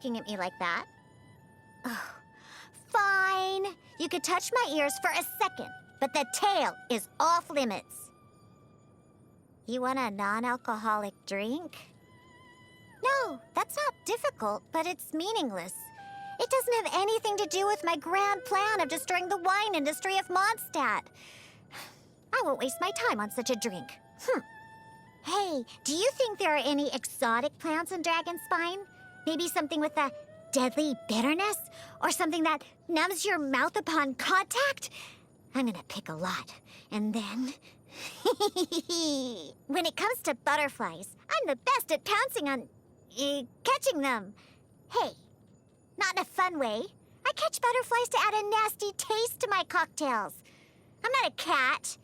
looking at me like that. Oh, fine. You could touch my ears for a second, but the tail is off limits. You want a non-alcoholic drink? No, that's not difficult, but it's meaningless. It doesn't have anything to do with my grand plan of destroying the wine industry of Mondstadt. I won't waste my time on such a drink. Hey, do you think there are any exotic plants in Dragonspine? Maybe something with a deadly bitterness? Or something that numbs your mouth upon contact? I'm gonna pick a lot. And then... when it comes to butterflies, I'm the best at pouncing on... catching them. Hey, not in a fun way. I catch butterflies to add a nasty taste to my cocktails. I'm not a cat.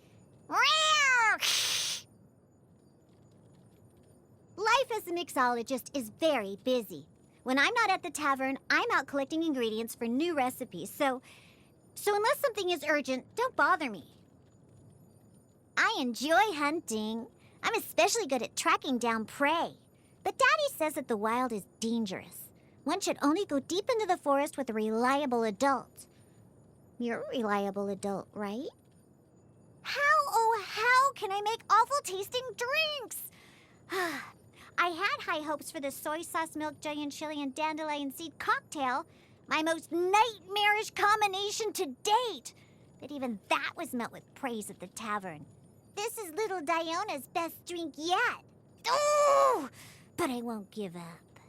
Life as a mixologist is very busy. When I'm not at the tavern, I'm out collecting ingredients for new recipes, so unless something is urgent, don't bother me. I enjoy hunting. I'm especially good at tracking down prey. But Daddy says that the wild is dangerous. One should only go deep into the forest with a reliable adult. You're a reliable adult, right? How can I make awful-tasting drinks? I had high hopes for the soy sauce, milk, giant chili, and dandelion seed cocktail. My most nightmarish combination to date. But even that was met with praise at the tavern. This is little Diona's best drink yet. Oh! But I won't give up.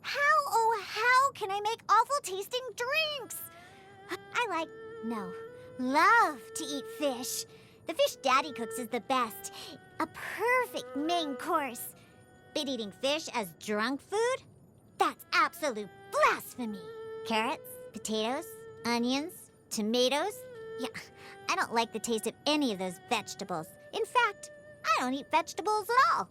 How can I make awful-tasting drinks? Love to eat fish. The fish Daddy cooks is the best. A perfect main course. But eating fish as drunk food? That's absolute blasphemy. Carrots, potatoes, onions, tomatoes. Yeah, I don't like the taste of any of those vegetables. In fact, I don't eat vegetables at all.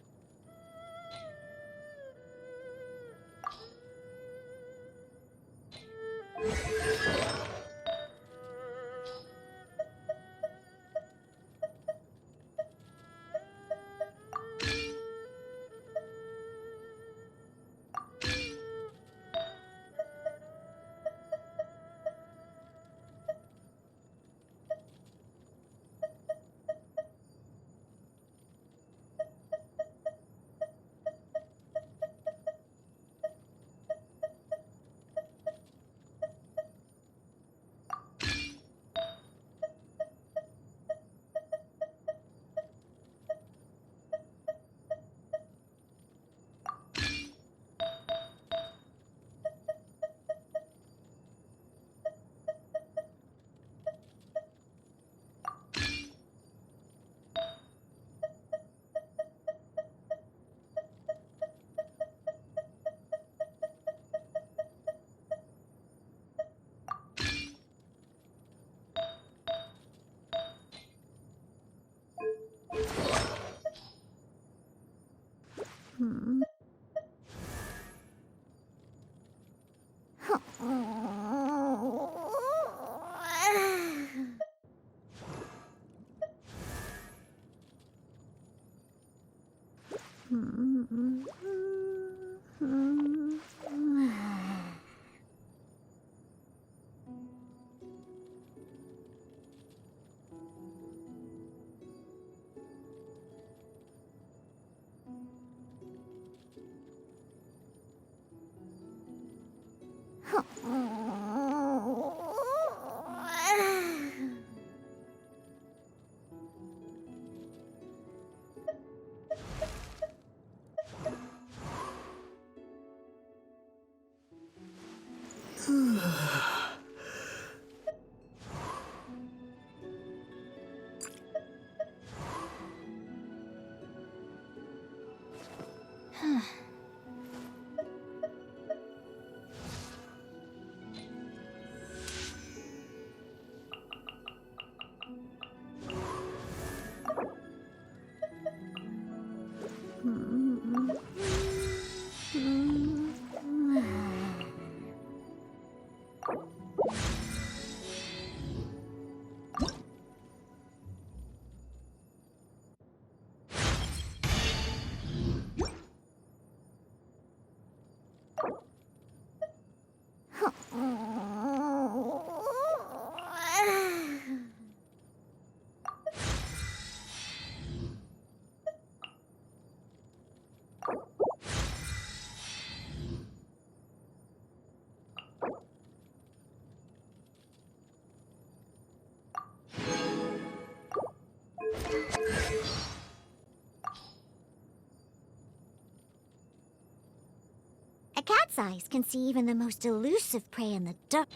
cat's eyes can see even the most elusive prey in the dark.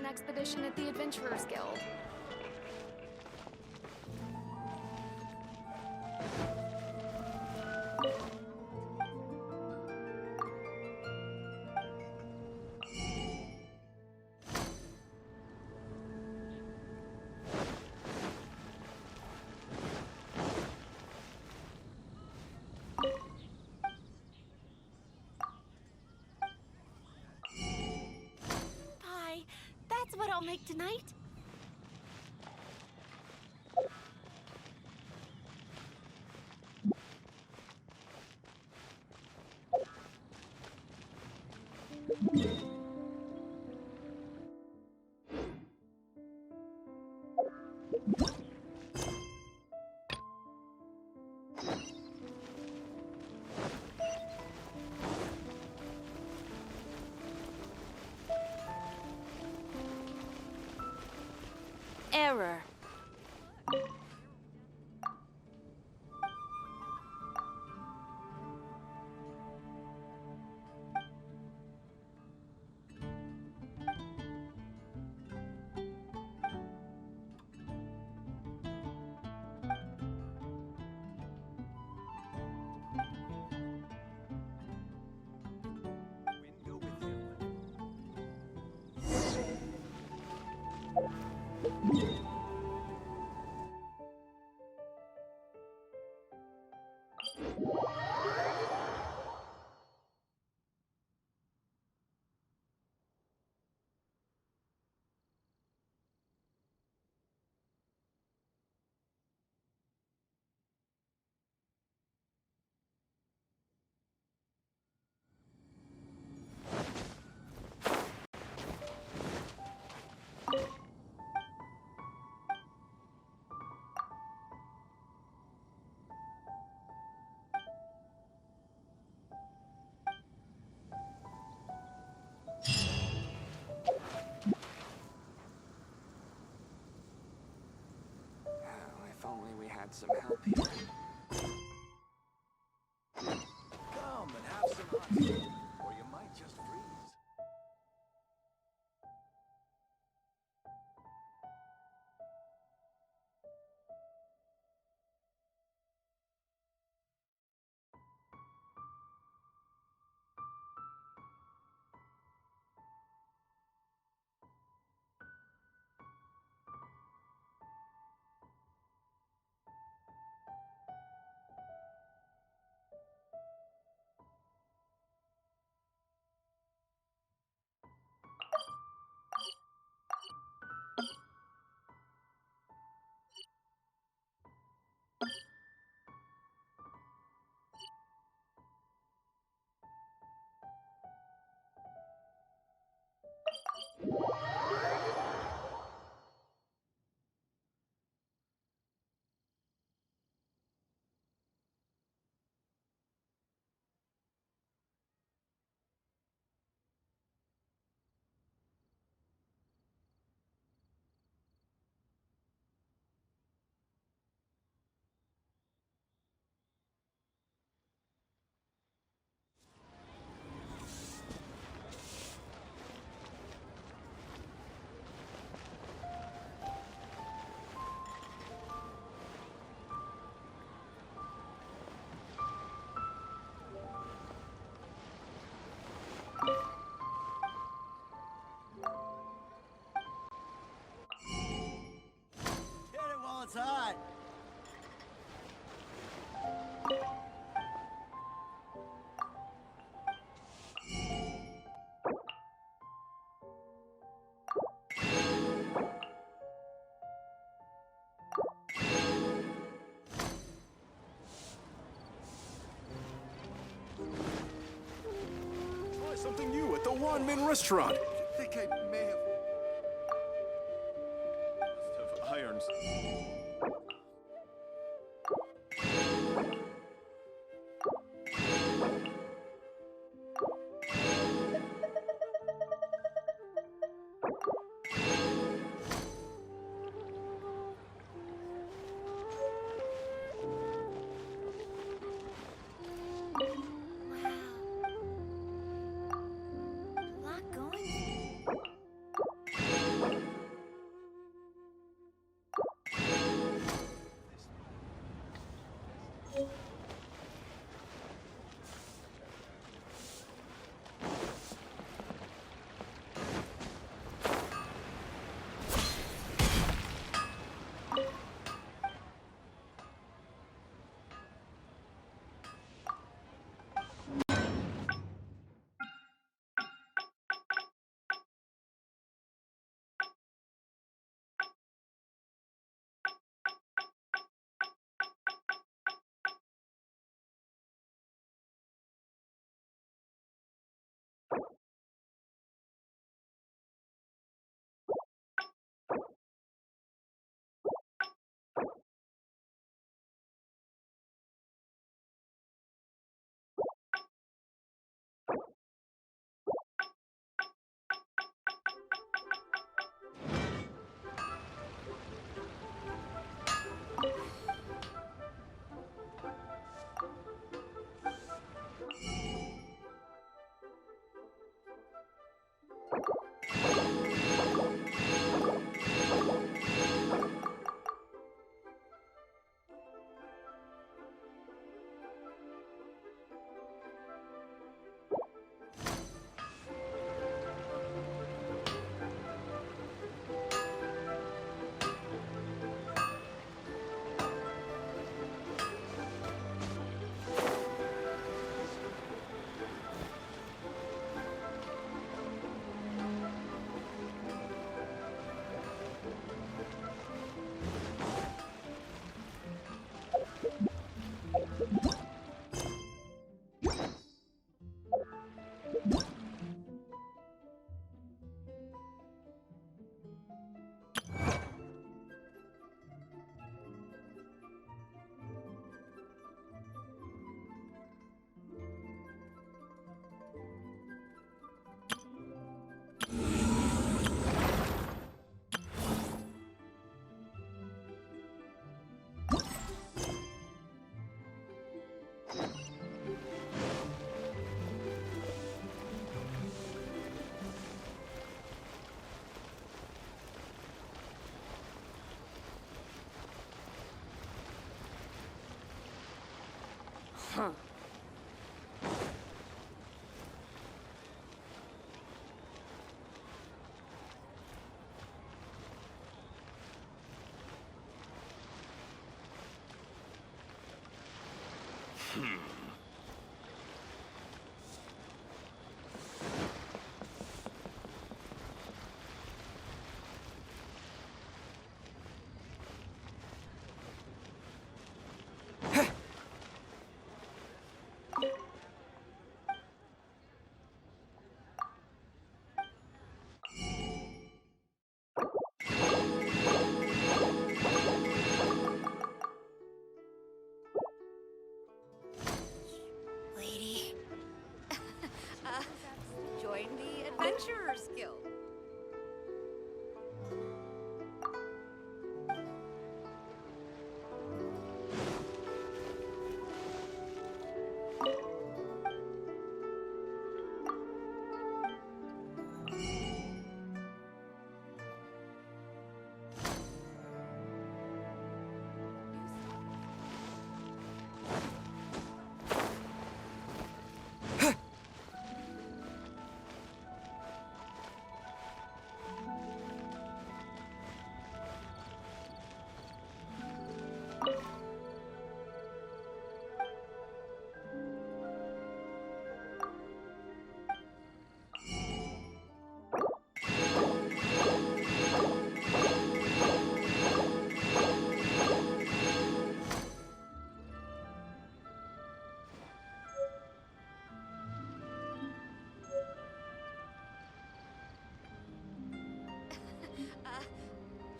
Expedition at the Adventurers Guild. Pie, that's what I'll make tonight. error. If only we had some help here. Come and have some hot tea, or you might just freeze. It's hot. Try something new at the Wanmin restaurant. I think I may have... Must have irons. Lady. Join the Adventurers Guild.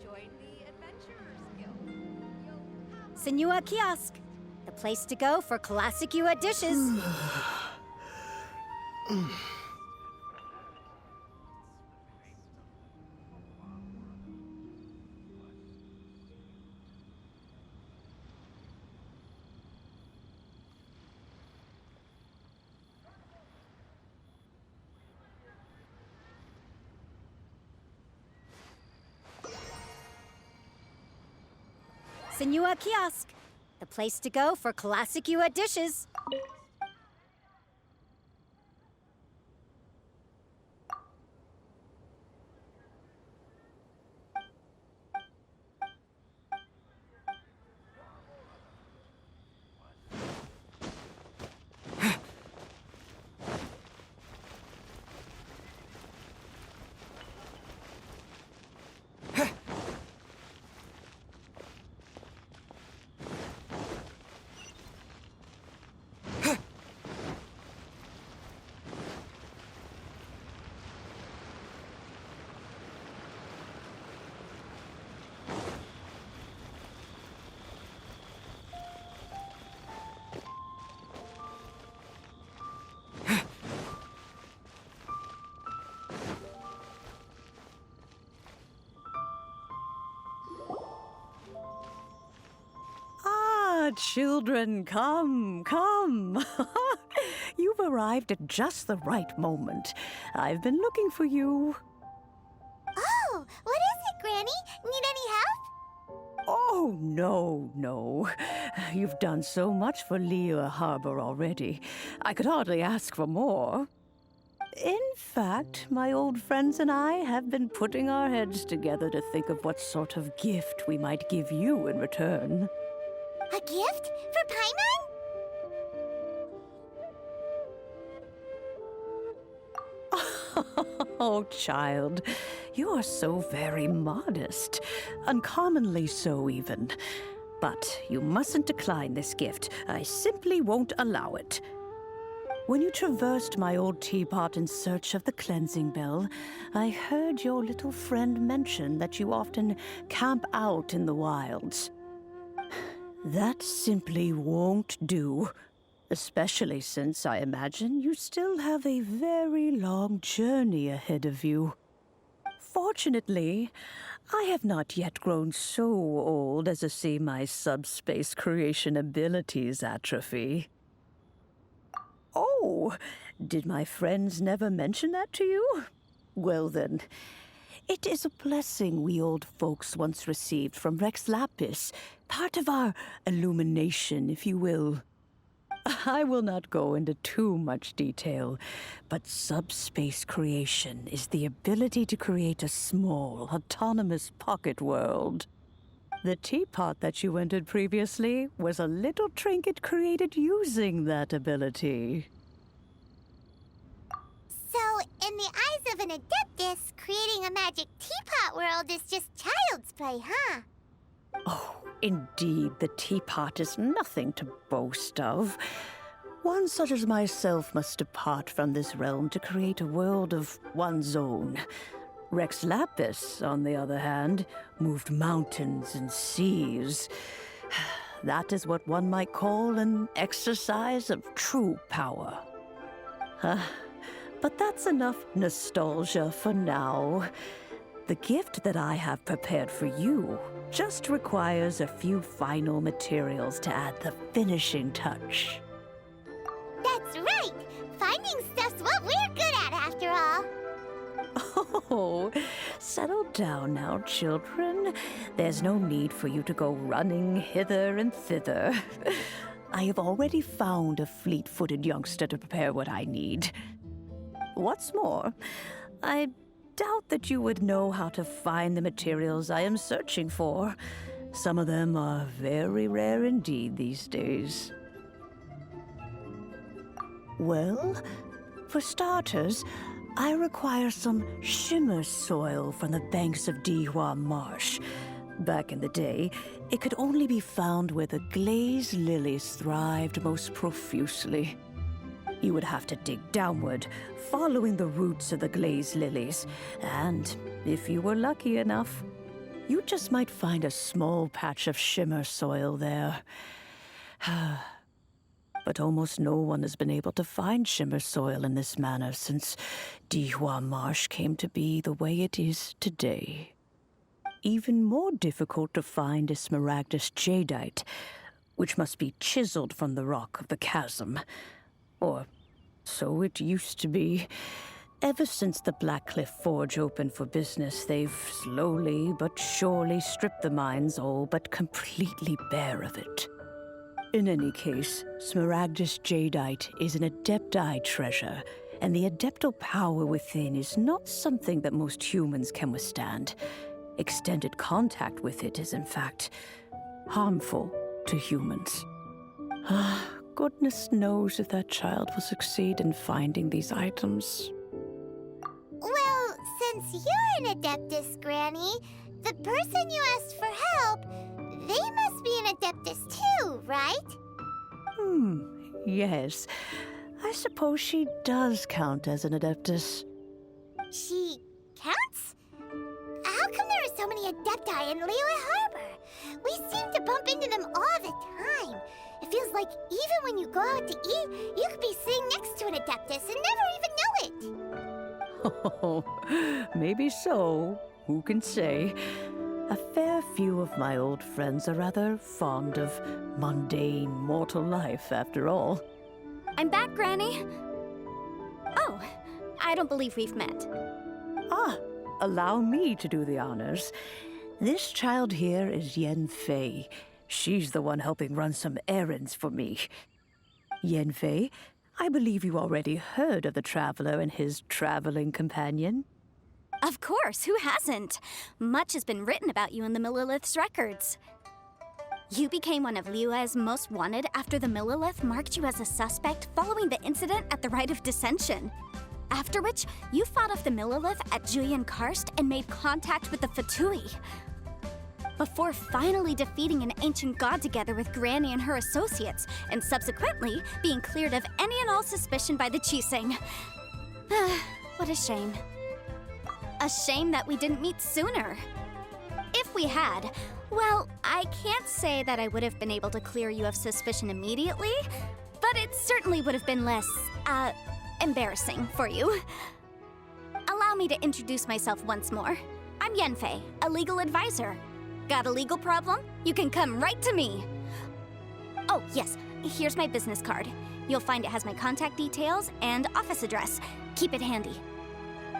Join the Adventurers Guild. Senua Kiosk, the place to go for classic Yua dishes. Senua Kiosk, the place to go for classic Yua dishes. Children, come, come. You've arrived at just the right moment. I've been looking for you. Oh, what is it, Granny? Need any help? Oh, no. You've done so much for Lea Harbor already. I could hardly ask for more. In fact, my old friends and I have been putting our heads together to think of what sort of gift we might give you in return. A gift for Paimon? Oh, child, you are so very modest. Uncommonly so, even. But you mustn't decline this gift. I simply won't allow it. When you traversed my old teapot in search of the cleansing bell, I heard your little friend mention that you often camp out in the wilds. That simply won't do. Especially since I imagine you still have a very long journey ahead of you. Fortunately, I have not yet grown so old as to see my subspace creation abilities atrophy. Oh, did my friends never mention that to you? Well then, it is a blessing we old folks once received from Rex Lapis, part of our illumination, if you will. I will not go into too much detail, but subspace creation is the ability to create a small, autonomous pocket world. The teapot that you entered previously was a little trinket created using that ability. So, in the eyes of an Adeptus, creating a magic teapot world is just child's play, huh? Oh, indeed, the teapot is nothing to boast of. One such as myself must depart from this realm to create a world of one's own. Rex Lapis, on the other hand, moved mountains and seas. That is what one might call an exercise of true power. But that's enough nostalgia for now. The gift that I have prepared for you just requires a few final materials to add the finishing touch. That's right! Finding stuff's what we're good at, after all. Oh, settle down now, children. There's no need for you to go running hither and thither. I have already found a fleet-footed youngster to prepare what I need. What's more, I doubt that you would know how to find the materials I am searching for. Some of them are very rare indeed these days. Well, for starters, I require some shimmer soil from the banks of Dihua Marsh. Back in the day, it could only be found where the glazed lilies thrived most profusely. You would have to dig downward, following the roots of the glazed lilies, and if you were lucky enough, you just might find a small patch of shimmer soil there. But almost no one has been able to find shimmer soil in this manner since Dihua Marsh came to be the way it is today. Even more difficult to find is smaragdus jadeite, which must be chiseled from the rock of the chasm. Or so it used to be. Ever since the Blackcliff Forge opened for business, they've slowly but surely stripped the mines all but completely bare of it. In any case, smaragdus jadeite is an adepti treasure, and the adeptal power within is not something that most humans can withstand. Extended contact with it is, in fact, harmful to humans. Goodness knows if that child will succeed in finding these items. Well, since you're an Adeptus, Granny, the person you asked for help, they must be an Adeptus too, right? Yes. I suppose she does count as an Adeptus. She counts? How come there are so many Adepti in Liyue Harbor? We seem to bump into them all the time. It feels like even when you go out to eat, you could be sitting next to an Adeptus and never even know it. Oh, maybe so. Who can say? A fair few of my old friends are rather fond of mundane mortal life, after all. I'm back, Granny. Oh, I don't believe we've met. Allow me to do the honors. This child here is Yen Fei. She's the one helping run some errands for me. Yen Fei, I believe you already heard of the Traveler and his traveling companion. Of course, who hasn't? Much has been written about you in the Millilith's records. You became one of Liyue's most wanted after the Millilith marked you as a suspect following the incident at the Rite of Dissension. After which, you fought off the Millilith at Julian Karst and made contact with the Fatui. Before finally defeating an ancient god together with Granny and her associates, and subsequently being cleared of any and all suspicion by the Chiseng. What a shame. A shame that we didn't meet sooner. If we had, well, I can't say that I would have been able to clear you of suspicion immediately, but it certainly would have been less, embarrassing for you. Allow me to introduce myself once more. I'm Yenfei, a legal advisor. Got a legal problem? You can come right to me. Oh, yes, here's my business card. You'll find it has my contact details and office address. Keep it handy.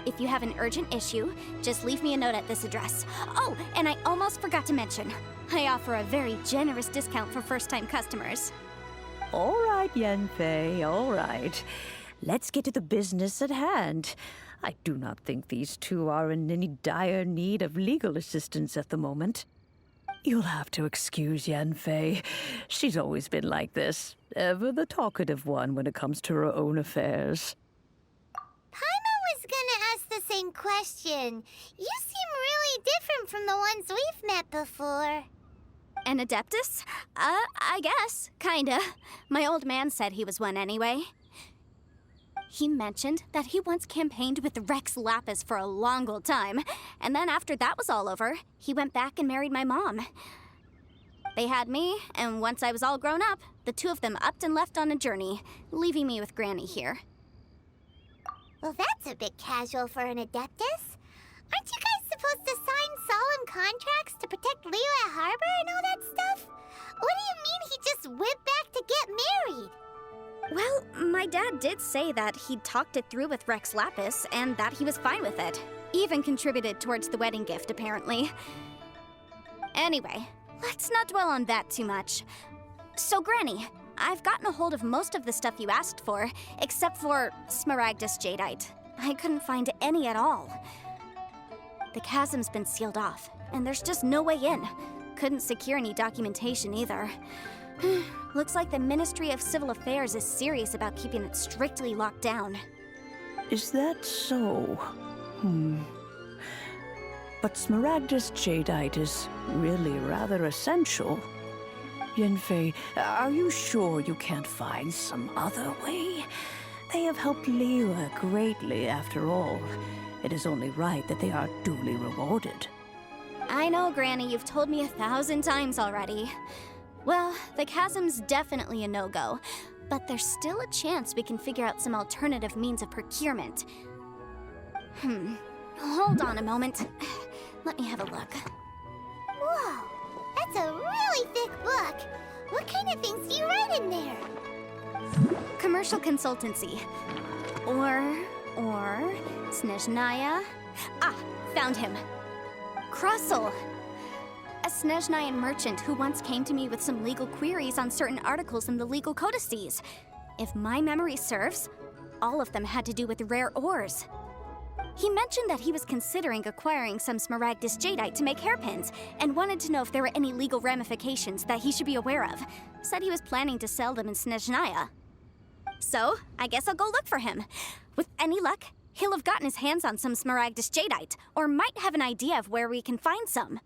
If you have an urgent issue, just leave me a note at this address. Oh, and I almost forgot to mention, I offer a very generous discount for first-time customers. All right, Yenfei, all right. Let's get to the business at hand. I do not think these two are in any dire need of legal assistance at the moment. You'll have to excuse Yanfei. She's always been like this. Ever the talkative one when it comes to her own affairs. Paimon was gonna ask the same question. You seem really different from the ones we've met before. An Adeptus? I guess. Kinda. My old man said he was one anyway. He mentioned that he once campaigned with Rex Lapis for a long old time, and then after that was all over, he went back and married my mom. They had me, and once I was all grown up, the two of them upped and left on a journey, leaving me with Granny here. Well, that's a bit casual for an Adeptus. Aren't you guys supposed to sign solemn contracts to protect Liyue Harbor and all that stuff? What do you mean he just went back to get married? Well, my dad did say that he'd talked it through with Rex Lapis and that he was fine with it. Even contributed towards the wedding gift, apparently. Anyway, let's not dwell on that too much. So, Granny, I've gotten a hold of most of the stuff you asked for, except for Smaragdus Jadeite. I couldn't find any at all. The chasm's been sealed off, and there's just no way in. Couldn't secure any documentation either. Looks like the Ministry of Civil Affairs is serious about keeping it strictly locked down. Is that so? But Smaragdus Jadeite is really rather essential. Yanfei, are you sure you can't find some other way? They have helped Liyue greatly, after all. It is only right that they are duly rewarded. I know, Granny, you've told me 1,000 times already. Well, the chasm's definitely a no-go, but there's still a chance we can figure out some alternative means of procurement. Hold on a moment. Let me have a look. Whoa, that's a really thick book. What kind of things do you write in there? Commercial consultancy. Or Snezhnaya. Ah, found him. Krusel. A Snezhnayan merchant who once came to me with some legal queries on certain articles in the legal codices. If my memory serves, all of them had to do with rare ores. He mentioned that he was considering acquiring some Smaragdus Jadeite to make hairpins, and wanted to know if there were any legal ramifications that he should be aware of. Said he was planning to sell them in Snezhnaya. So, I guess I'll go look for him. With any luck, he'll have gotten his hands on some Smaragdus Jadeite, or might have an idea of where we can find some.